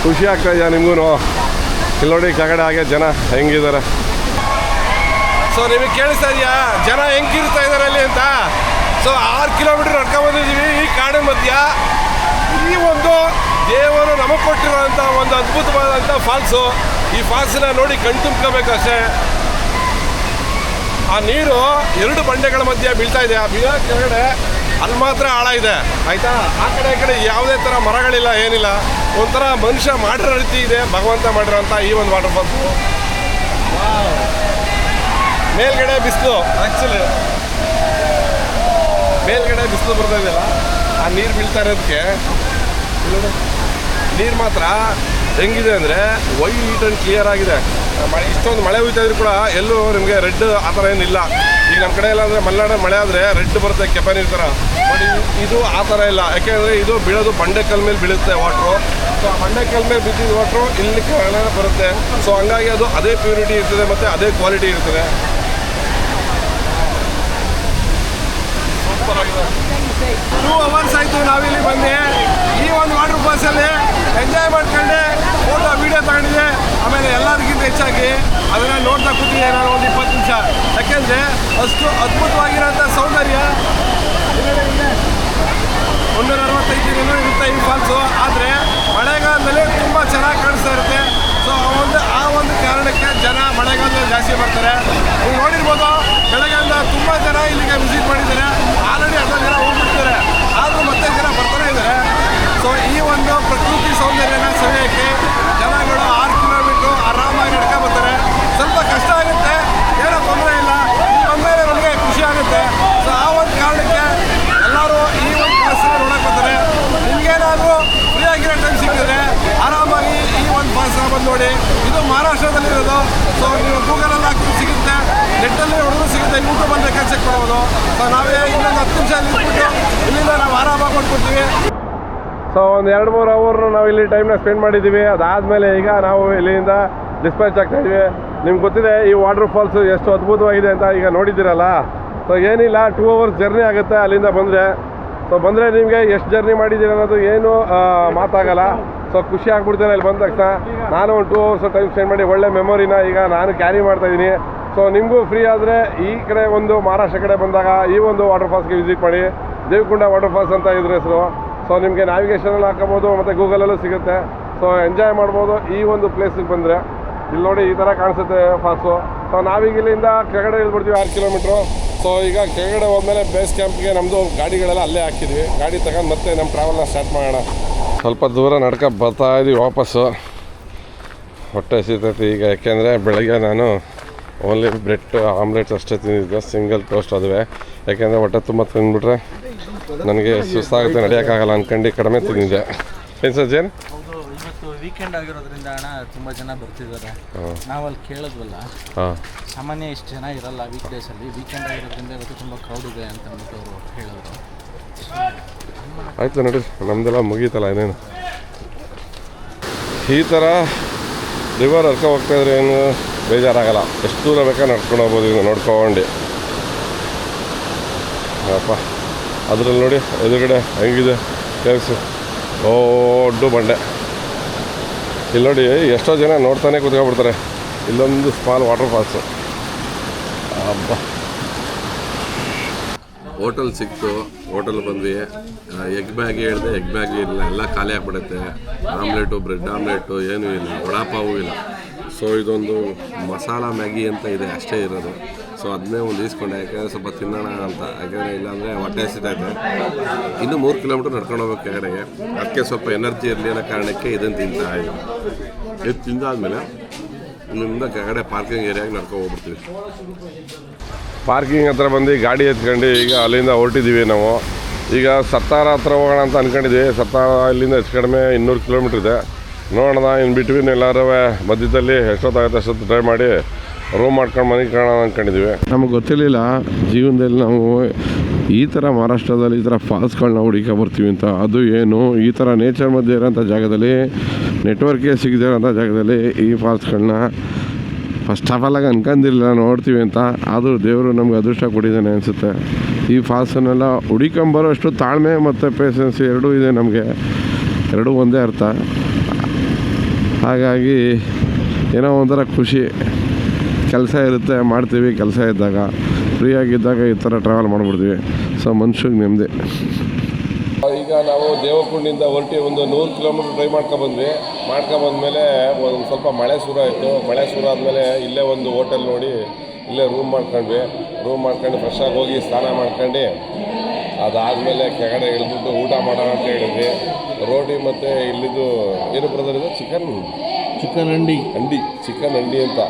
ಖುಷಿ ಆಗ್ತಾ ಇದೆಯಾ ನಿಮಗೂ? ಇಲ್ಲಿ ನೋಡಿ ಕೆಳಗಡೆ ಹಾಗೆ ಜನ ಹೆಂಗಿದ್ದಾರೆ. ಸೊ ನಿಮಗೆ ಕೇಳಿಸ್ತಾ ಇದೆಯಾ ಜನ ಹೆಂಗಿರ್ತಾ ಇದ್ದಾರೆ ಅಲ್ಲಿ ಅಂತ? ಸೊ 6 ಕಿಲೋಮೀಟರ್ ನಡ್ಕೊಂಡ್ಬಂದಿದ್ದೀವಿ ಈ ಕಾಡಿನ ಮಧ್ಯ. ಈ ಒಂದು ದೇವರು ನಮಗೆ ಕೊಟ್ಟಿರೋಂಥ ಒಂದು ಅದ್ಭುತವಾದಂಥ ಫಾಲ್ಸು. ಈ ಫಾಲ್ಸನ್ನ ನೋಡಿ ಕಣ್ತುಂಬ್ಕೋಬೇಕು ಅಷ್ಟೇ. ಆ ನೀರು 2 ಬಂಡೆಗಳ ಮಧ್ಯೆ ಬೀಳ್ತಾ ಇದೆ. ಆ ಬೀಳೋ ಕೆಳಗಡೆ ಅಲ್ಲಿ ಮಾತ್ರ ಆಳ ಇದೆ ಆಯಿತಾ. ಆ ಕಡೆ ಈ ಕಡೆ ಯಾವುದೇ ಥರ ಮರಗಳಿಲ್ಲ, ಏನಿಲ್ಲ. ಒಂಥರ ಮನುಷ್ಯ ಮಾಡಿರೋ ರೀತಿ ಇದೆ, ಭಗವಂತ ಮಾಡಿರೋಂಥ ಈ ಒಂದು ವಾಟರ್ ಫಾಲ್ಸು. ಮೇಲ್ಗಡೆ ಬಿಸಿಲು, ಆ್ಯಕ್ಚುಲಿ ಮೇಲ್ಗಡೆ ಬಿಸಿಲು ಬರ್ತಾ ಇದೆಯಲ್ಲ, ಆ ನೀರು ಬೀಳ್ತಾ ಇರೋದಕ್ಕೆ ನೀರು ಮಾತ್ರ ಹೆಂಗಿದೆ ಅಂದರೆ ವೈಟ್ ಆ್ಯಂಡ್ ಕ್ಲಿಯರ್ ಆಗಿದೆ. ಇಷ್ಟೊಂದು ಮಳೆ ಹುಯ್ತಾ ಇದ್ರು ಕೂಡ ಎಲ್ಲೂ ನಿಮಗೆ ರೆಡ್ ಆ ಥರ ಏನಿಲ್ಲ. ಈಗ ನಮ್ಮ ಕಡೆ ಎಲ್ಲ ಅಂದರೆ ಮಲೆನಾಡು ಮಳೆ ಆದರೆ ರೆಡ್ ಬರುತ್ತೆ ಕೆಂಪ ನೀರು ಥರ. ಬಟ್ ಇದು ಆ ಥರ ಇಲ್ಲ. ಯಾಕೆಂದರೆ ಇದು ಬೀಳೋದು ಬಂಡೆಕಲ್ ಮೇಲೆ ಬೀಳುತ್ತೆ ವಾಟ್ರು. ಸೊ ಆ ಬಂಡೆಕಲ್ ಮೇಲೆ ಬಿದ್ದಿದ್ದು ವಾಟ್ರು ಇಲ್ಲಿ ಕೆಳಗಡೆ ಬರುತ್ತೆ. ಸೊ ಹಂಗಾಗಿ ಅದು ಅದೇ ಪ್ಯೂರಿಟಿ ಇರ್ತದೆ ಮತ್ತು ಅದೇ ಕ್ವಾಲಿಟಿ ಇರ್ತದೆ. ಸೂಪರ್ ಆಗಿದೆ. 2 ಅವರ್ಸ್ ಆಯಿತು ನಾವಿಲ್ಲಿ ಬಂದು ಈ ಒಂದು ವಾಟರ್ ಫಾಲ್ಸಲ್ಲಿ ಎಂಜಾಯ್ ಮಾಡ್ಕೊಂಡೆ ಫೋಟೋ ವೀಡಿಯೋ ತಗೊಂಡಿದ್ದೆ. ಆಮೇಲೆ ಎಲ್ಲರಿಗಿಂತ ಹೆಚ್ಚಾಗಿ ಅದನ್ನು ನೋಡ್ತಾ ಕೂತಿದ್ದೆ ನಾನು ಒಂದು 20 ನಿಮಿಷ. ಯಾಕೆಂದರೆ ಅಷ್ಟು ಅದ್ಭುತವಾಗಿರೋಂಥ ಸೌಂದರ್ಯ 165 ದಿನ ಇರುತ್ತೆ ಈ ಫಾಲ್ಸು. ಆದರೆ ಮಳೆಗಾಲದಲ್ಲಿ ತುಂಬ ಚೆನ್ನಾಗಿ ಕಾಣಿಸ್ತಾ ಇರುತ್ತೆ. ಸೊ ಆ ಒಂದು ಕಾರಣಕ್ಕೆ ಜನ ಮಳೆಗಾಲದಲ್ಲಿ ಜಾಸ್ತಿ ಬರ್ತಾರೆ. ನೀವು ನೋಡಿರ್ಬೋದು ಬೆಳಗ್ಗೆಯಿಂದ ತುಂಬ ಜನ ಇಲ್ಲಿಗೆ ವಿಸಿಟ್ ಮಾಡಿದ್ದಾರೆ. ಆಲ್ರೆಡಿ 10 ಜನ ಹೋಗ್ಬಿಡ್ತಾರೆ, ಆದರೂ ಮತ್ತೆ ಜನ ಬರ್ತಾನೆ ಇದ್ದಾರೆ. ಸೊ ಈ ಒಂದು ಪ್ರಕೃತಿ ಸೌಂದರ್ಯನ ಸವಿಯೋಕ್ಕೆ ಜನಗಳು 6 ಕಿಲೋಮೀಟ್ರು ಆರಾಮಾಗಿ ನಡ್ಕೊಂಡು ಬರ್ತಾರೆ. ಸ್ವಲ್ಪ ಕಷ್ಟ ಆಗುತ್ತೆ, ಏನೋ ತೊಂದರೆ ಇಲ್ಲ. ಬಂದರೆ ನಮಗೆ ಖುಷಿ ಆಗುತ್ತೆ. ಸೊ ಆ ಒಂದು ಕಾರಣಕ್ಕೆ ಎಲ್ಲರೂ ಈ ಒಂದು ಫಾಲ್ಸನ್ನ ನೋಡೋಕೆ ಬರ್ತಾರೆ. ನಿಮಗೇನಾದರೂ ಫ್ರೀ ಆಗಿರೋ ಟೈಮ್ ಸಿಕ್ಕಿದ್ರೆ ಆರಾಮಾಗಿ ಈ ಒಂದು ಫಾಲ್ಸನ್ನ ಬಂದು ನೋಡಿ. ಇದು ಮಹಾರಾಷ್ಟ್ರದಲ್ಲಿರೋದು. ಸೊ ನೀವು ಗೂಗಲಲ್ಲಿ ಹಾಕಿದ್ರು ಸಿಗುತ್ತೆ, ನೆಟ್ಟಲ್ಲಿ ಹೊಡೆದು ಸಿಗುತ್ತೆ, ಯೂಟ್ಯೂಬಲ್ಲಿ ಬೇಕಾದ್ರೆ ಚೆಕ್ ಮಾಡ್ಬೋದು. ಸೊ ನಾವೇ ಇನ್ನೊಂದು 10 ನಿಮಿಷ ನಿಂತ್ಬಿಟ್ಟು ಇಲ್ಲಿಂದ ನಾವು ಆರಾಮಾಗಿ ಮಾಡ್ಕೊಡ್ತೀವಿ. ಸೊ ಒಂದು 2-3 ಅವರ್ ನಾವು ಇಲ್ಲಿ ಟೈಮ್ನ ಸ್ಪೆಂಡ್ ಮಾಡಿದ್ದೀವಿ. ಅದಾದಮೇಲೆ ಈಗ ನಾವು ಇಲ್ಲಿಂದ ಡಿಸ್ಪ್ಯಾಚ್ ಆಗ್ತಾಯಿದ್ವಿ. ನಿಮ್ಗೆ ಗೊತ್ತಿದೆ ಈ ವಾಟರ್ ಫಾಲ್ಸು ಎಷ್ಟು ಅದ್ಭುತವಾಗಿದೆ ಅಂತ ಈಗ ನೋಡಿದ್ದೀರಲ್ಲ. ಸೊ ಏನಿಲ್ಲ, 2 ಅವರ್ಸ್ ಜರ್ನಿ ಆಗುತ್ತೆ ಅಲ್ಲಿಂದ ಬಂದರೆ. ಸೊ ಬಂದರೆ ನಿಮಗೆ ಎಷ್ಟು ಜರ್ನಿ ಮಾಡಿದ್ದೀರಿ ಅನ್ನೋದು ಏನು ಮಾತಾಗಲ್ಲ. ಸೊ ಖುಷಿ ಆಗ್ಬಿಡ್ತೀರ ಇಲ್ಲಿ ಬಂದ ತಕ್ಷಣ. ನಾನು ಒಂದು 2 ಅವರ್ಸ್ ಟೈಮ್ ಸ್ಪೆಂಡ್ ಮಾಡಿ ಒಳ್ಳೆ ಮೆಮೊರಿನ ಈಗ ನಾನು ಕ್ಯಾರಿ ಮಾಡ್ತಾಯಿದ್ದೀನಿ. ಸೊ ನಿಮಗೂ ಫ್ರೀ ಆದರೆ ಈ ಕಡೆ ಒಂದು ಮಹಾರಾಷ್ಟ್ರ ಕಡೆ ಬಂದಾಗ ಈ ಒಂದು ವಾಟರ್ ಫಾಲ್ಸ್ಗೆ ವಿಸಿಟ್ ಮಾಡಿ. ದೇವಕುಂಡ ವಾಟರ್ ಫಾಲ್ಸ್ ಅಂತ ಇದ್ರ ಹೆಸರು. ಸೊ ನಿಮಗೆ ನ್ಯಾವಿಗೇಷನಲ್ಲಿ ಹಾಕೋಬೋದು ಮತ್ತು ಗೂಗಲಲ್ಲೂ ಸಿಗುತ್ತೆ. ಸೊ ಎಂಜಾಯ್ ಮಾಡ್ಬೋದು ಈ ಒಂದು ಪ್ಲೇಸಿಗೆ ಬಂದರೆ. ಇಲ್ಲಿ ನೋಡಿ ಈ ಥರ ಕಾಣಿಸುತ್ತೆ ಫಾಲ್ಸು. ಸೊ ನಾವೀಗ ಇಲ್ಲಿಂದ ಕೆಳಗಡೆ ಇಳ್ಬಿಡ್ತೀವಿ 6 ಕಿಲೋಮೀಟ್ರು. ಸೊ ಈಗ ಕೆಳಗಡೆ ಹೋದ್ಮೇಲೆ ಬೇಸ್ ಕ್ಯಾಂಪ್ಗೆ ನಮ್ಮದು ಗಾಡಿಗಳೆಲ್ಲ ಅಲ್ಲೇ ಹಾಕಿದ್ವಿ. ಗಾಡಿ ತಗೊಂಡು ಮತ್ತೆ ನಮ್ಮ ಟ್ರಾವೆಲ್ನ ಸ್ಟಾರ್ಟ್ ಮಾಡೋಣ. ಸ್ವಲ್ಪ ದೂರ ನಡ್ಕೊ ಬರ್ತಾ ಇದ್ದೀವಿ ವಾಪಸ್ಸು. ಹೊಟ್ಟೆ ಹಸಿತೈತಿ ಈಗ, ಯಾಕೆಂದರೆ ಬೆಳಗ್ಗೆ ನಾನು ಓನ್ಲಿ ಬ್ರೆಡ್ ಆಮ್ಲೆಟ್ಸ್ ಅಷ್ಟೇ ತಿಂದಿದ್ದೆ, ಸಿಂಗಲ್ ಟೋಸ್ಟ್ ಅದುವೆ. ಯಾಕೆಂದರೆ ಹೊಟ್ಟೆ ತುಂಬ ತಿಂದ್ಬಿಟ್ರೆ ನನಗೆ ಸುಸ್ತಾಗುತ್ತೆ, ನಡೆಯೋಕ್ಕಾಗಲ್ಲ ಅಂದ್ಕೊಂಡು ಕಡಿಮೆ ತಿಂದಿದ್ದೆ. ಏನು ಸಜ್ಜೇನು? ಹೌದು, ಇವತ್ತು ವೀಕೆಂಡ್ ಆಗಿರೋದ್ರಿಂದ ಅಣ್ಣ ತುಂಬ ಜನ ಬರ್ತಿದ್ದಾರೆ. ನಾವಲ್ಲಿ ಕೇಳಿದ್ವಲ್ಲ, ಸಾಮಾನ್ಯ ಇಷ್ಟು ಜನ ಇರಲ್ಲ ವೀಕ್ ಡೇಸಲ್ಲಿ. ವೀಕೆಂಡ್ ಆಗಿರೋದ್ರಿಂದ ಇವತ್ತು ತುಂಬ ಕ್ರೌಡ್ ಇದೆ ಅಂತ ಅಂದ್ಬಿಟ್ಟು ಅವರು ಹೇಳಿದ್ರು. ಆಯಿತು ನೋಡಿ, ನಮ್ಮದೆಲ್ಲ ಮುಗೀತಲ್ಲ ಇನ್ನೇನು. ಈ ಥರ ರಿವರ್ ಹರ್ಕೊಂಡು ಹೋಗ್ತಾಯಿದ್ರೆ ಏನು ಬೇಜಾರಾಗಲ್ಲ. ಎಷ್ಟು ದೂರ ಬೇಕಾದ್ರೆ ನಡ್ಕೊಂಡು ಹೋಗ್ಬೋದು ಈಗ ನೋಡ್ಕೊಂಡು. ಅಪ್ಪ ಅದರಲ್ಲಿ ನೋಡಿ ಎದುರುಗಡೆ ಹೆಂಗಿದೆ ಕೆಲಸ, ದೊಡ್ಡ ಬಂಡೆ. ಇಲ್ಲಿ ನೋಡಿ ಎಷ್ಟೋ ಜನ ನೋಡ್ತಾನೆ ಕೂತ್ಕೊಂಡ್ಬಿಡ್ತಾರೆ. ಇಲ್ಲೊಂದು ಸ್ಮಾಲ್ ವಾಟರ್ ಫಾಲ್ಸು. ಹಬ್ಬ ಹೋಟೆಲ್ ಸಿಕ್ತು, ಹೋಟೆಲ್ ಬಂದ್ವಿ. ಎಗ್ ಮ್ಯಾಗಿ ಹೇಳಿದೆ, ಎಗ್ ಮ್ಯಾಗಿ ಇಲ್ಲ, ಎಲ್ಲ ಖಾಲಿ ಆಗಿಬಿಡುತ್ತೆ. ಆಮ್ಲೆಟು, ಬ್ರೆಡ್ ಆಮ್ಲೆಟು ಏನೂ ಇಲ್ಲ, ವಡಾಪಾವು ಇಲ್ಲ. ಸೊ ಇದೊಂದು ಮಸಾಲ ಮ್ಯಾಗಿ ಅಂತ ಇದೆ, ಅಷ್ಟೇ ಇರೋದು. ಸೊ ಅದನ್ನೇ ಒಂದು ಈಸ್ಕೊಂಡೆ, ಯಾಕೆಂದರೆ ಸ್ವಲ್ಪ ತಿನ್ನೋಣ ಅಂತ. ಯಾಕೆಂದರೆ ಇಲ್ಲಾಂದರೆ ಹೊಟ್ಟೆ ಹಸಿತೈತೆ. ಇನ್ನೂ 3 ಕಿಲೋಮೀಟ್ರ್ ನಡ್ಕೊಂಡು ಹೋಗ್ಬೇಕು ಕೆಳಗಡೆಗೆ. ಅದಕ್ಕೆ ಸ್ವಲ್ಪ ಎನರ್ಜಿ ಇರಲಿ ಅನ್ನೋ ಕಾರಣಕ್ಕೆ ಇದನ್ನು ತಿಂತಾ ಇದ್ದೀವಿ. ಇದು ತಿಂದಾದ್ಮೇಲೆ ಇಲ್ಲಿಂದ ಕೆಳಗಡೆ ಪಾರ್ಕಿಂಗ್ ಏರಿಯಾಗೆ ನಡ್ಕೊಂಡು ಹೋಗ್ಬಿಡ್ತೀವಿ. ಪಾರ್ಕಿಂಗ್ ಹತ್ರ ಬಂದು ಗಾಡಿ ಎತ್ಕೊಂಡು ಈಗ ಅಲ್ಲಿಂದ ಹೊರಟಿದ್ದೀವಿ ನಾವು. ಈಗ ಸತ್ತಾರ ಹತ್ರ ಹೋಗೋಣ ಅಂತ ಅಂದ್ಕೊಂಡಿದ್ವಿ. ಸತ್ತಾರ ಇಲ್ಲಿಂದ ಹೆಚ್ಚು ಕಡಿಮೆ 200 ಕಿಲೋಮೀಟ್ರ್ ಇದೆ. ನೋಡೋಣ, ಇನ್ ಬಿಟ್ವೀನ್ ಎಲ್ಲರೂ ಮಧ್ಯದಲ್ಲಿ ಎಷ್ಟೊತ್ತಾಗುತ್ತೆ ಅಷ್ಟೊತ್ತು ಟ್ರೈ ಮಾಡಿ ರೂಮ್ ಮಾಡ್ಕೊಂಡು ಮನೆಗೆ ಕಾಣೋಣ ಅಂದ್ಕೊಂಡಿದ್ವಿ. ನಮಗೆ ಗೊತ್ತಿರಲಿಲ್ಲ ಜೀವನದಲ್ಲಿ ನಾವು ಈ ಥರ ಮಹಾರಾಷ್ಟ್ರದಲ್ಲಿ ಈ ಥರ ಫಾಲ್ಸ್ಗಳನ್ನ ಹುಡುಕ ಬರ್ತೀವಿ ಅಂತ. ಅದು ಏನು ಈ ಥರ ನೇಚರ್ ಮಧ್ಯೆ ಇರೋಂಥ ಜಾಗದಲ್ಲಿ, ನೆಟ್ವರ್ಕೇ ಸಿಗದೇ ಇರೋಂಥ ಜಾಗದಲ್ಲಿ ಈ ಫಾಲ್ಸ್ಗಳನ್ನ ಫಸ್ಟ್ ಆಫ್ ಆಲಾಗಿ ಅನ್ಕೊಂಡಿರಲಿಲ್ಲ ನೋಡ್ತೀವಿ ಅಂತ. ಆದರೂ ದೇವರು ನಮ್ಗೆ ಅದೃಷ್ಟ ಕೊಟ್ಟಿದ್ದಾನೆ ಅನಿಸುತ್ತೆ. ಈ ಫಾಲ್ಸನ್ನೆಲ್ಲ ಹುಡುಕೊಂಬರೋಷ್ಟು ತಾಳ್ಮೆ ಮತ್ತು ಪೇಷನ್ಸ್ ಎರಡೂ ಇದೆ ನಮಗೆ. ಎರಡೂ ಒಂದೇ ಅರ್ಥ. ಹಾಗಾಗಿ ಏನೋ ಒಂಥರ ಖುಷಿ. ಕೆಲಸ ಇರುತ್ತೆ ಮಾಡ್ತೀವಿ, ಕೆಲಸ ಇದ್ದಾಗ ಫ್ರೀಯಾಗಿದ್ದಾಗ ಈ ಥರ ಟ್ರಾವೆಲ್ ಮಾಡಿಬಿಡ್ತೀವಿ. ಸೊ ಮನುಷ್ಯಗೆ ನೆಮ್ಮದಿ. ಈಗ ನಾವು ದೇವರಕುಂಡಿಂದ ಹೊರಟಿ ಒಂದು 100 ಕಿಲೋಮೀಟ್ರ್ ಡ್ರೈವ್ ಮಾಡ್ಕೊಬಂದ್ಮೇಲೆ ಒಂದು ಸ್ವಲ್ಪ ಮಳೆ ಶುರು ಆಯಿತು. ಮಳೆ ಶುರು ಆದಮೇಲೆ ಇಲ್ಲೇ ಒಂದು ಹೋಟೆಲ್ ನೋಡಿ ಇಲ್ಲೇ ರೂಮ್ ಮಾಡ್ಕೊಂಡು ಫ್ರೆಶಾಗಿ ಹೋಗಿ ಸ್ನಾನ ಮಾಡ್ಕೊಂಡು ಅದಾದಮೇಲೆ ಕೆಳಗಡೆ ಇಳಿದ್ಬಿಟ್ಟು ಊಟ ಮಾಡೋಣ ಅಂತ ಹೇಳಿದ್ವಿ. ರೋಟಿ ಮತ್ತು ಇಲ್ಲಿದ್ದು ಏನು ಬ್ರದರ್ ಇದು ಚಿಕನ್ ಅಂಡಿ ಅಂತ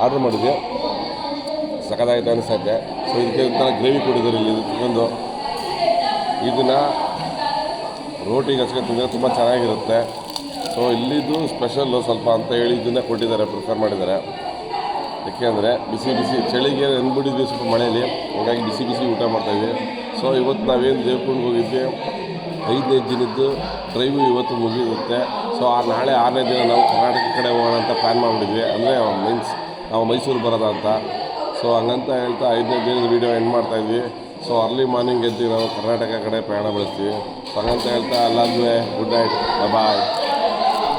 ಆರ್ಡ್ರ್ ಮಾಡಿದ್ವಿ. ಸಖತ್ತಾಗಿತ್ತು ಅನಿಸ್ತೈತೆ. ಸೊ ಇದಕ್ಕೆ ಒಂಥರ ಗ್ರೇವಿ ಕೊಟ್ಟಿದ್ದಾರೆ ಇಲ್ಲಿ ಚಿಕನ್ದು. ಇದನ್ನು ರೋಟಿಗೆ ಹಚ್ಕೊಂಡು ತಿಂದರೆ ತುಂಬ ಚೆನ್ನಾಗಿರುತ್ತೆ. ಸೊ ಇಲ್ಲಿದ್ದು ಸ್ಪೆಷಲ್ಲು ಸ್ವಲ್ಪ ಅಂತ ಹೇಳಿ ಇದನ್ನೇ ಕೊಟ್ಟಿದ್ದಾರೆ, ಪ್ರಿಫರ್ ಮಾಡಿದ್ದಾರೆ. ಯಾಕೆಂದರೆ ಬಿಸಿ ಚಳಿಗೆ ನೆನ್ಬಿಟ್ಟಿದ್ವಿ ಸ್ವಲ್ಪ ಮಳೆಯಲ್ಲಿ, ಹಾಗಾಗಿ ಬಿಸಿ ಊಟ ಮಾಡ್ತಾಯಿದ್ವಿ. ಸೊ ಇವತ್ತು ನಾವೇನು ದೇವರಕುಂಡ್ಗೆ ಹೋಗಿದ್ವಿ 5ನೇ ದಿನದ್ದು ಡ್ರೈವು ಇವತ್ತು ಮುಗಿಯುತ್ತೆ. ಸೊ ನಾಳೆ 6ನೇ ದಿನ ನಾವು ಕರ್ನಾಟಕ ಕಡೆ ಹೋಗೋಣ ಅಂತ ಪ್ಲ್ಯಾನ್ ಮಾಡಿಬಿಟ್ಟಿದ್ವಿ. ಅಂದರೆ ನಾವು ಮೈಸೂರು ಬರೋದ ಅಂತ. ಸೊ ಹಂಗಂತ ಹೇಳ್ತಾ 5ನೇ ದಿನದ ವೀಡಿಯೋ ಎಂಡ್ ಮಾಡ್ತಾಯಿದ್ವಿ. ಸೊ ಅರ್ಲಿ ಮಾರ್ನಿಂಗ್ ಎದ್ದು ನಾವು ಕರ್ನಾಟಕ ಕಡೆ ಪ್ರಯಾಣ ಬೆಳೆಸ್ತೀವಿ. ಸೊ ಹಂಗಂತ ಹೇಳ್ತಾ ಎಲ್ಲರಿಗೂ ಗುಡ್ ನೈಟ್, ಬಾಯ್.